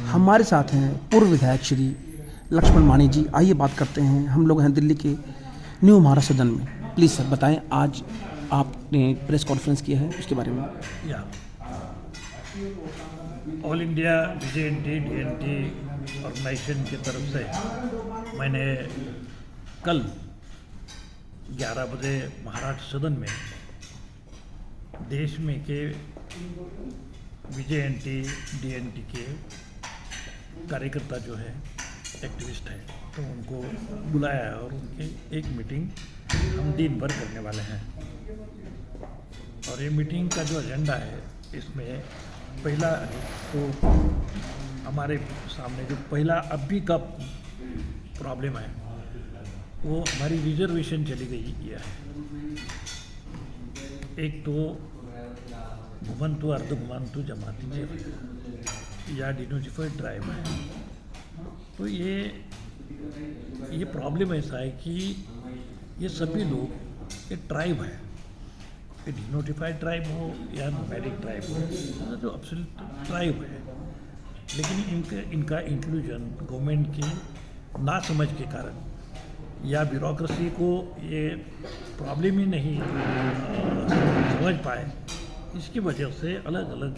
हमारे साथ हैं पूर्व विधायक श्री लक्ष्मण मानी जी। आइए बात करते हैं। हम लोग हैं दिल्ली के न्यू महाराष्ट्र सदन में। प्लीज़ सर बताएं, आज आपने प्रेस कॉन्फ्रेंस किया है, उसके बारे में। या ऑल इंडिया बीजेएनटी डीएनटी ऑर्गेनाइजेशन की तरफ से मैंने कल 11 बजे महाराष्ट्र सदन में देश में के बीजेएनटी डीएनटी के कार्यकर्ता जो है, एक्टिविस्ट है, तो उनको बुलाया है और उनकी एक मीटिंग हम दिन भर करने वाले हैं। और ये मीटिंग का जो एजेंडा है, इसमें पहला तो हमारे सामने जो पहला अभी का प्रॉब्लम है वो हमारी रिजर्वेशन चली गई है। एक तो घुमंतु अर्ध घुमंतु जमाती या डिनोटिफाइड ट्राइब है। तो ये प्रॉब्लम ऐसा है कि ये सभी लोग एक ट्राइब है, ये डिनोटिफाइड ट्राइब हो या नोमैडिक ट्राइब हो, जो एब्सोल्यूट ट्राइब है, लेकिन इनका इंक्लूजन गवर्नमेंट की ना समझ के कारण या ब्यूरोक्रेसी को ये प्रॉब्लम ही नहीं समझ पाए, इसकी वजह से अलग अलग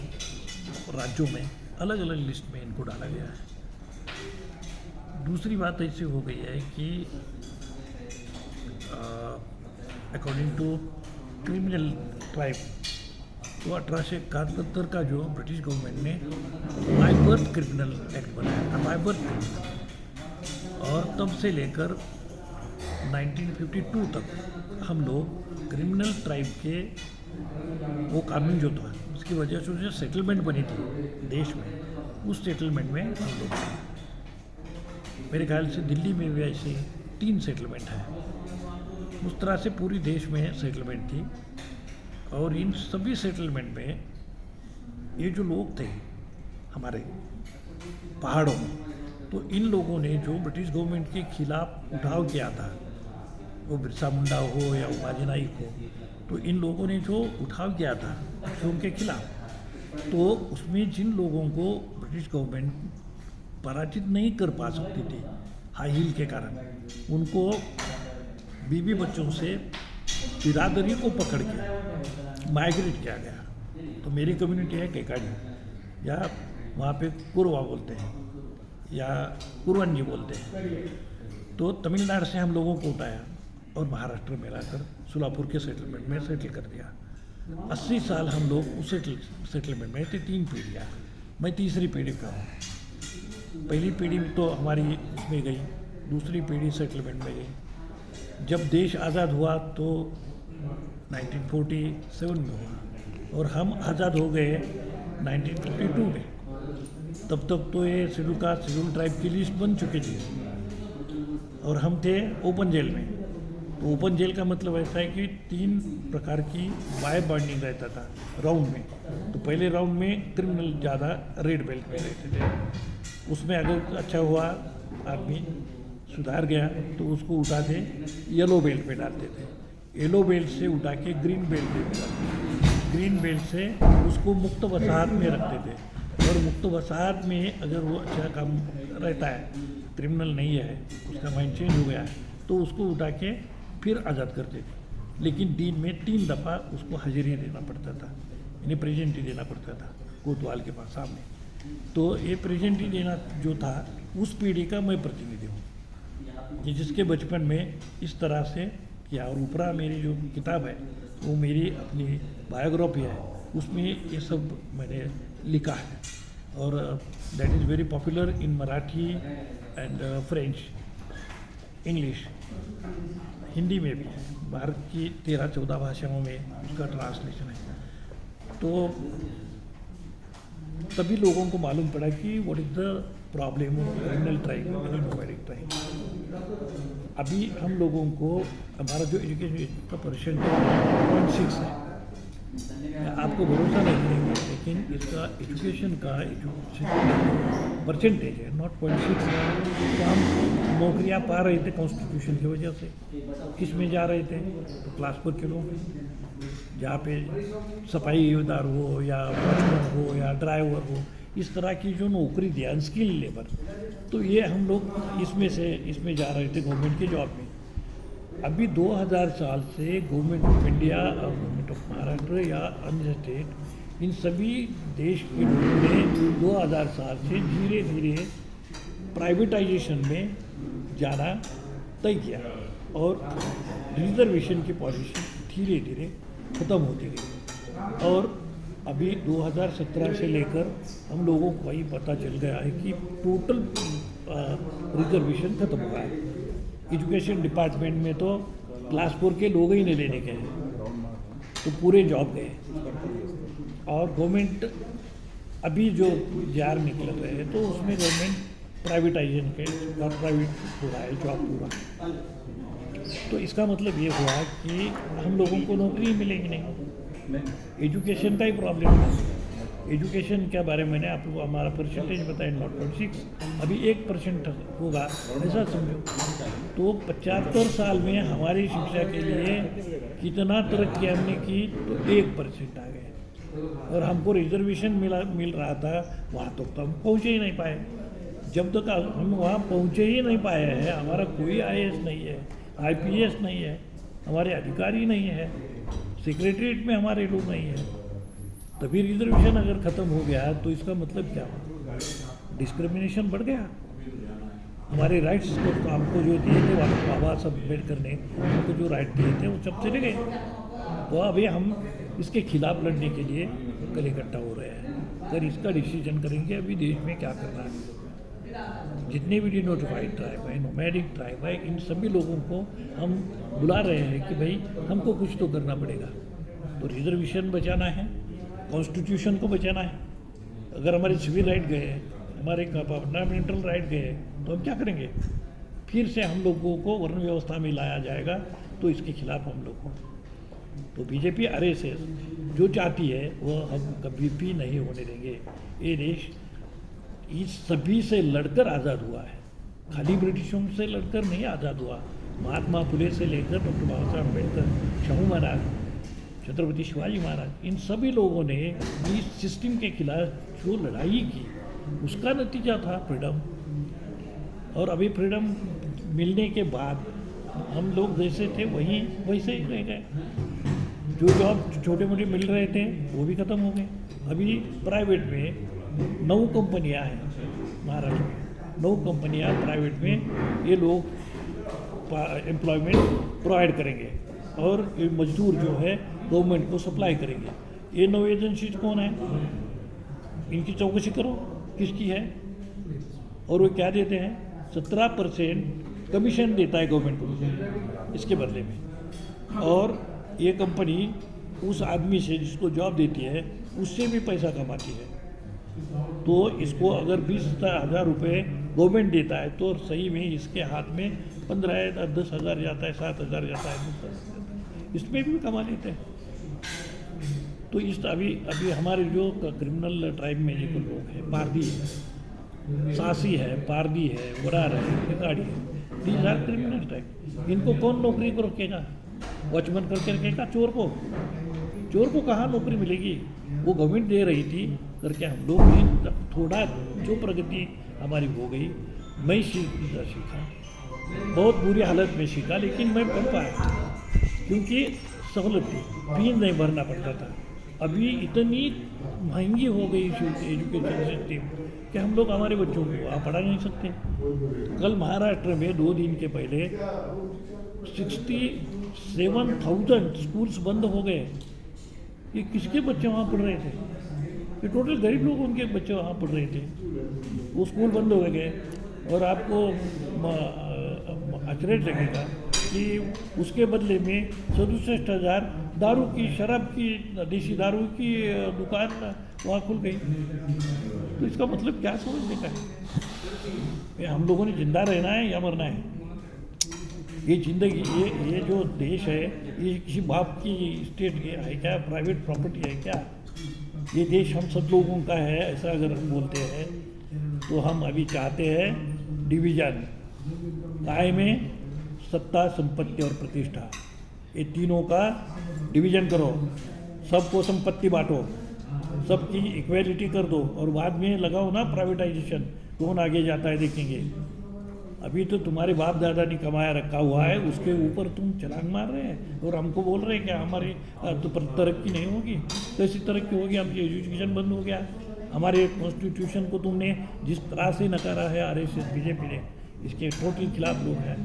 राज्यों में अलग अलग लिस्ट में इनको डाला गया है। दूसरी बात ऐसी हो गई है कि अकॉर्डिंग टू क्रिमिनल ट्राइब, तो 1871 का जो ब्रिटिश गवर्नमेंट ने बाय बर्थ क्रिमिनल एक्ट बनाया था, बाय बर्थ क्रिमिनल, और तब से लेकर 1952 तक हम लोग क्रिमिनल ट्राइब के वो कानून जो था, उसकी वजह से जो सेटलमेंट बनी थी देश में, उस सेटलमेंट में हम लोग थे। मेरे ख्याल से दिल्ली में भी ऐसे 3 सेटलमेंट हैं। उस तरह से पूरी देश में सेटलमेंट थी। और इन सभी सेटलमेंट में ये जो लोग थे हमारे पहाड़ों में, तो इन लोगों ने जो ब्रिटिश गवर्नमेंट के खिलाफ उठाव किया था, वो बिरसा मुंडा हो या उमाजी नाइक हो, तो इन लोगों ने जो उठाव किया था उनके खिलाफ, तो उसमें जिन लोगों को ब्रिटिश गवर्नमेंट पराजित नहीं कर पा सकती थी हाई हील के कारण, उनको बीवी बच्चों से बिरादरी को पकड़ के माइग्रेट किया गया। तो मेरी कम्युनिटी है केकाडी, या वहाँ पे कुरवा बोलते हैं या कुरवंजी बोलते हैं। तो तमिलनाडु से हम लोगों को उठाया और महाराष्ट्र में लाकर सोलापुर के सेटलमेंट में सेटल कर दिया। 80 साल हम लोग उस सेटलमेंट में थे, 3 पीढ़ियाँ। मैं तीसरी पीढ़ी का हूँ। पहली पीढ़ी तो हमारी इसमें गई, दूसरी पीढ़ी सेटलमेंट में गई। जब देश आज़ाद हुआ तो 1947 में हुआ और हम आज़ाद हो गए 1952 में। तब तक तो ये शेड्यूल ट्राइब की लिस्ट बन चुकी थी और हम थे ओपन जेल में। तो ओपन जेल का मतलब ऐसा है कि 3 प्रकार की वाई बाइंडिंग रहता था राउंड में। तो पहले राउंड में क्रिमिनल ज़्यादा रेड बेल्ट में रहते थे, उसमें अगर अच्छा हुआ आदमी सुधार गया तो उसको उठा के येलो बेल्ट पे डालते थे, येलो बेल्ट से उठा के ग्रीन बेल्ट पे डालते थे, ग्रीन बेल्ट से उसको मुक्त वसाहत में रखते थे। और मुक्त वसाहत में अगर वो अच्छा काम रहता है, क्रिमिनल नहीं है, उसका माइंड चेंज हो गया है, तो उसको उठा के फिर आज़ाद करते थे। लेकिन दिन में 3 दफ़ा उसको हाजिरी देना पड़ता था, यानी प्रेजेंटी देना पड़ता था कोतवाल के पास सामने। तो ये प्रेजेंटी देना जो था, उस पीढ़ी का मैं प्रतिनिधि हूँ कि जिसके बचपन में इस तरह से किया। और ऊपरा मेरी जो किताब है वो मेरी अपनी बायोग्राफी है, उसमें ये सब मैंने लिखा है। और that is very popular in Marathi and French, English, Hindi में भी है। भारत की 13-14 भाषाओं में उसका ट्रांसलेशन है। तो तभी लोगों को मालूम पड़ा कि what is the problem of criminal tribe and nomadic tribe. अभी हम लोगों को हमारा जो एजुकेशन का परसेंटेज 0.6 है, आपको भरोसा नहीं करेंगे, लेकिन इसका एजुकेशन का परसेंटेज है 0.6। तो हम नौकरियां पा रहे थे कॉन्स्टिट्यूशन की वजह से। किस में जा रहे थे? तो क्लास 4 के लोग, जहाँ पे सफाईदार हो या वॉचमैन हो या ड्राइवर हो इस तरह की जो नौकरी थी अनस्किल्ड लेबर, तो ये हम लोग इसमें जा रहे थे गवर्नमेंट के जॉब में। अभी 2000 साल से गवर्नमेंट ऑफ इंडिया और गवर्नमेंट ऑफ महाराष्ट्र या अन्य स्टेट, इन सभी देश के लोगों ने 2000 साल से धीरे धीरे प्राइवेटाइजेशन में जाना तय किया और रिजर्वेशन की पॉलिसी धीरे धीरे ख़त्म होती गई। और अभी 2017 से लेकर हम लोगों को वही पता चल गया है कि टोटल रिजर्वेशन ख़त्म हुआ है। एजुकेशन डिपार्टमेंट में तो क्लास 4 के लोग ही नहीं लेने गए तो पूरे जॉब गए। और गवर्नमेंट अभी जो जार निकल रहे हैं तो उसमें गवर्नमेंट प्राइवेटाइजेशन के प्राइवेट हो रहा है जॉब पूरा। तो इसका मतलब ये हुआ कि हम लोगों को नौकरी मिलेगी नहीं। एजुकेशन का ही प्रॉब्लम है। एजुकेशन के बारे में मैंने आपको हमारा परसेंटेज बताया 0.6, अभी 1% होगा ऐसा समझो। तो 75 साल में हमारी शिक्षा के लिए कितना तरक्की हमने की, तो 1% आ गए। और हमको रिजर्वेशन मिल रहा था वहाँ तक तो हम पहुँचे ही नहीं पाए। जब तक हम वहाँ पहुँचे ही नहीं पाए हैं, हमारा कोई IAS नहीं है, IPS नहीं है, हमारे अधिकारी नहीं है, सेक्रेटरीट में हमारे लोग नहीं हैं, तभी रिजर्वेशन अगर ख़त्म हो गया तो इसका मतलब क्या हुआ? डिस्क्रिमिनेशन बढ़ गया। हमारे राइट्स को हमको जो दिए थे बाबा साहब अम्बेडकर ने हमको जो राइट दिए थे वो सब चले गए। तो अभी हम इसके खिलाफ लड़ने के लिए कल इकट्ठा हो रहे हैं। अगर इसका डिसीजन करेंगे अभी देश में क्या करना है। जितने भी डिनोटिफाइड ट्राइब है, नोमैडिक ट्राइब है, इन सभी लोगों को हम बुला रहे हैं कि भाई हमको कुछ तो करना पड़ेगा। तो रिजर्वेशन बचाना है, कॉन्स्टिट्यूशन को बचाना है। अगर हमारे सिविल राइट गए, हमारे फंडामेंटल राइट गए, तो हम क्या करेंगे? फिर से हम लोगों को वर्ण व्यवस्था में लाया जाएगा। तो इसके खिलाफ हम लोग को तो बीजेपी RSS जो चाहती है वो हम कभी भी नहीं होने देंगे। ये देश इस सभी से लड़कर आज़ाद हुआ है, खाली ब्रिटिशों से लड़कर नहीं आज़ाद हुआ। महात्मा फुले से लेकर डॉक्टर बाबा साहब अम्बेडकर, शाहू महाराज, छत्रपति शिवाजी महाराज, इन सभी लोगों ने इस सिस्टम के खिलाफ जो लड़ाई की उसका नतीजा था फ्रीडम। और अभी फ्रीडम मिलने के बाद हम लोग जैसे थे वहीं वैसे ही रह गए। जो जॉब छोटे मोटे मिल रहे थे वो भी ख़त्म हो गए। अभी प्राइवेट में 9 कंपनियां हैं महाराष्ट्र में, 9 कंपनियां प्राइवेट में ये लोग एम्प्लॉयमेंट प्रोवाइड करेंगे और ये मजदूर जो है गवर्नमेंट को सप्लाई करेंगे। ये 9 एजेंसीज कौन है? इनकी चौकसी करो किसकी है। और वो क्या देते हैं? 17% कमीशन देता है गवर्नमेंट को इसके बदले में। और ये कंपनी उस आदमी से जिसको जॉब देती है उससे भी पैसा कमाती है। तो इसको अगर 20,000 रुपये गवर्नमेंट देता है तो सही में इसके हाथ में 15 10,000 जाता है, 7,000 जाता है, इसमें भी कमा लेते हैं। तो इस अभी हमारे जो क्रिमिनल ट्राइब में जो लोग हैं, पारदी है, सासी है, पारदी है, वरार है, भिखारी है, दीज आर क्रिमिनल ट्राइब। इनको कौन नौकरी को रखेगा? वॉचमैन करके रखेगा चोर को? चोर को कहाँ नौकरी मिलेगी? वो गवर्नमेंट दे रही थी करके हम लोग भी थोड़ा जो प्रगति हमारी हो गई। मैं सीखा, बहुत बुरी हालत में सीखा, लेकिन मैं पढ़ पाया क्योंकि सहूलत थी, फीस नहीं भरना पड़ता था। अभी इतनी महंगी हो गई एजुकेशन सिस्टम कि हम लोग हमारे बच्चों को आप पढ़ा नहीं सकते। कल महाराष्ट्र में 2 दिन के पहले 67,000 स्कूल्स बंद हो गए। ये किसके बच्चे वहाँ पढ़ रहे थे? ये टोटल गरीब लोग, उनके बच्चे वहाँ पढ़ रहे थे। वो स्कूल बंद हो गए और आपको आश्चर्य लगेगा कि उसके बदले में 67,000 दारू की, शराब की, देसी दारू की दुकान वहाँ खुल गई। तो इसका मतलब क्या समझने का है? हम लोगों ने जिंदा रहना है या मरना है? ये जिंदगी, ये जो देश है ये किसी बाप की स्टेट है क्या? प्राइवेट प्रॉपर्टी है क्या? ये देश हम सब लोगों का है ऐसा अगर हम बोलते हैं तो हम अभी चाहते हैं डिवीज़न काय में सत्ता, संपत्ति और प्रतिष्ठा, ये तीनों का डिवीज़न करो, सबको संपत्ति बांटो सबकी इक्वेलिटी कर दो और बाद में लगाओ ना प्राइवेटाइजेशन, कौन आगे जाता है देखेंगे। अभी तो तुम्हारे बाप दादा ने कमाया रखा हुआ है, उसके ऊपर तुम छलांग मार रहे हैं और हमको बोल रहे हैं कि हमारी तो तरक्की नहीं होगी। कैसी तरक्की होगी? हमकी एजुकेशन बंद हो गया। हमारे कॉन्स्टिट्यूशन को तुमने जिस तरह से नकारा है आरएसएस बीजेपी ने, इसके टोटल खिलाफ लोग हैं।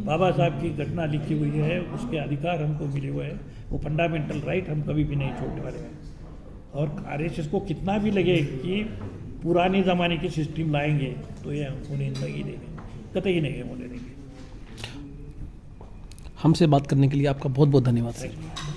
बाबा साहब की घटना लिखी हुई है, उसके अधिकार हमको मिले हुए हैं, वो फंडामेंटल राइट हम कभी भी नहीं छोड़ने वाले हैं। और आरएसएस को कितना भी लगे कि पुराने ज़माने की सिस्टम लाएंगे तो ये हमको नहीं देंगे, कतई नहीं होने देंगे। हमसे बात करने के लिए आपका बहुत बहुत धन्यवाद सर। Thank you.